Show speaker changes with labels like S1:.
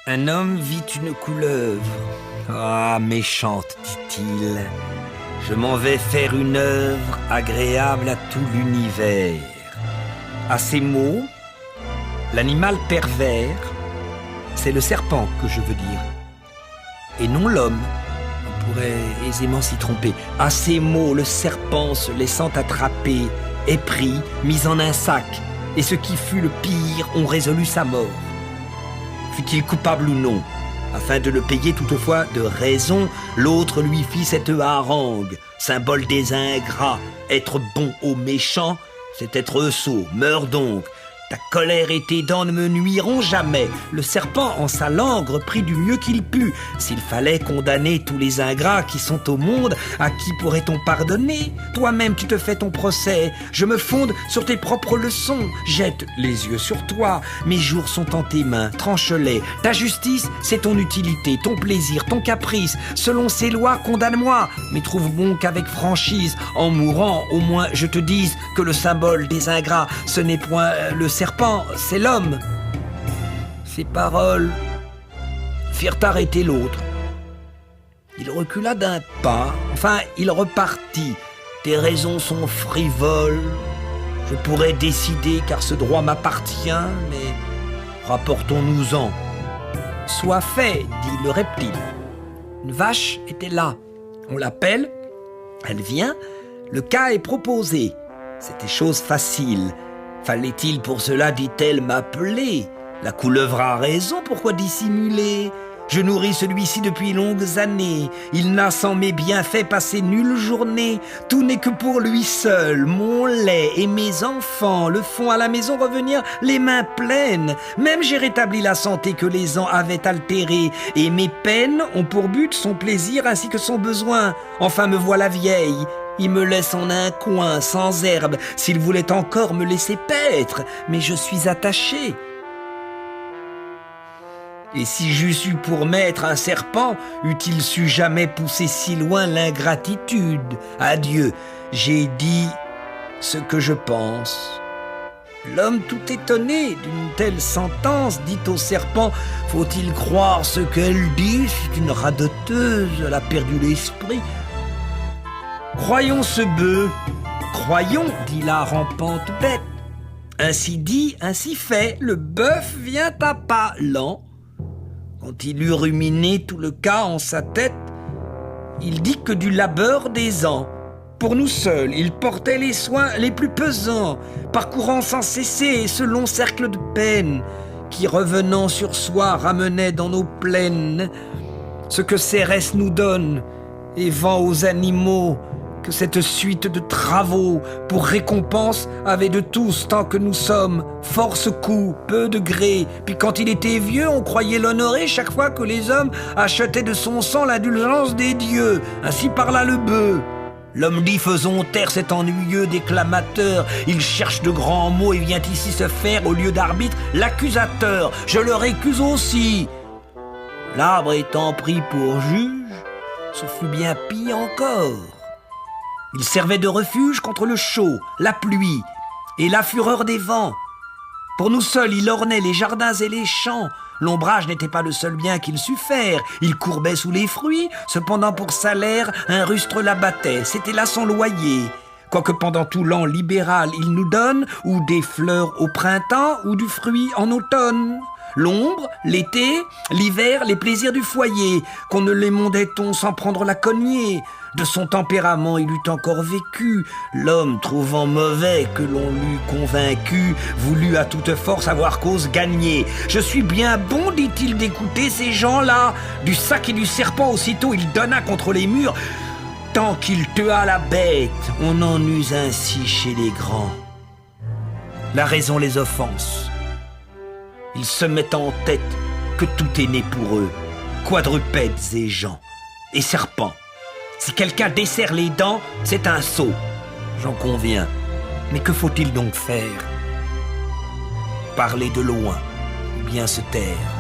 S1: Un homme vit une couleuvre. Ah, méchante, dit-il. Je m'en vais faire une œuvre agréable à tout l'univers. À ces mots, l'animal pervers, c'est le serpent que je veux dire, et non l'homme. On pourrait aisément s'y tromper. À ces mots, le serpent, se laissant attraper, est pris, mis en un sac, et ce qui fut le pire, on résolut sa mort. Fut-il coupable ou non? Afin de le payer toutefois de raison, l'autre lui fit cette harangue, symbole des ingrats. Être bon aux méchants, c'est être sot. Meurs donc. Ta colère et tes dents ne me nuiront jamais. Le serpent, en sa langue, reprit du mieux qu'il put. S'il fallait condamner tous les ingrats qui sont au monde, à qui pourrait-on pardonner? Toi-même, tu te fais ton procès. Je me fonde sur tes propres leçons. Jette les yeux sur toi. Mes jours sont en tes mains. Tranche-les. Ta justice, c'est ton utilité, ton plaisir, ton caprice. Selon ces lois, condamne-moi. Mais trouve bon qu'avec franchise, en mourant, au moins, je te dise que le symbole des ingrats, ce n'est point le serpent, c'est l'homme. Ces paroles firent arrêter l'autre. Il recula d'un pas, enfin, il repartit. Tes raisons sont frivoles. Je pourrais décider car ce droit m'appartient, mais rapportons-nous-en. Soit fait, dit le reptile. Une vache était là. On l'appelle, elle vient, le cas est proposé. C'était chose facile. Fallait-il pour cela, dit-elle, m'appeler? La couleuvre a raison, pourquoi dissimuler? Je nourris celui-ci depuis longues années. Il n'a sans mes bienfaits passé nulle journée. Tout n'est que pour lui seul. Mon lait et mes enfants le font à la maison revenir les mains pleines. Même j'ai rétabli la santé que les ans avaient altérée. Et mes peines ont pour but son plaisir ainsi que son besoin. Enfin me voilà vieille. Il me laisse en un coin, sans herbe, s'il voulait encore me laisser paître, mais je suis attaché. Et si j'eusse eu pour maître un serpent, eût-il su jamais pousser si loin l'ingratitude? Adieu, j'ai dit ce que je pense. L'homme tout étonné d'une telle sentence dit au serpent « Faut-il croire ce qu'elle dit? C'est une radoteuse, elle a perdu l'esprit. » Croyons ce bœuf, croyons, dit la rampante bête. Ainsi dit, ainsi fait, le bœuf vient à pas lents. Quand il eut ruminé tout le cas en sa tête, il dit que du labeur des ans. Pour nous seuls, il portait les soins les plus pesants, parcourant sans cesser ce long cercle de peine, qui revenant sur soi ramenait dans nos plaines ce que Cérès nous donne, et vend aux animaux que cette suite de travaux pour récompense avait de tous tant que nous sommes, force coup, peu de gré. Puis quand il était vieux, on croyait l'honorer chaque fois que les hommes achetaient de son sang l'indulgence des dieux. Ainsi parla le bœuf. L'homme dit faisons taire cet ennuyeux déclamateur. Il cherche de grands mots et vient ici se faire au lieu d'arbitre l'accusateur. Je le récuse aussi. L'arbre étant pris pour juge, ce fut bien pis encore. Il servait de refuge contre le chaud, la pluie et la fureur des vents. Pour nous seuls, il ornait les jardins et les champs. L'ombrage n'était pas le seul bien qu'il sût faire. Il courbait sous les fruits, cependant pour salaire, un rustre l'abattait. C'était là son loyer. Quoique pendant tout l'an libéral, il nous donne ou des fleurs au printemps ou du fruit en automne. L'ombre, l'été, l'hiver, les plaisirs du foyer, qu'on ne les mondait-on sans prendre la cognée. De son tempérament, il eût encore vécu. L'homme, trouvant mauvais que l'on l'eût convaincu, voulut à toute force avoir cause gagnée. Je suis bien bon, dit-il, d'écouter ces gens-là. Du sac et du serpent, aussitôt il donna contre les murs. Tant qu'il tua la bête, on en use ainsi chez les grands. La raison les offense. Ils se mettent en tête que tout est né pour eux, quadrupèdes et gens, et serpents. Si quelqu'un desserre les dents, c'est un sot, j'en conviens. Mais que faut-il donc faire? Parler de loin, ou bien se taire?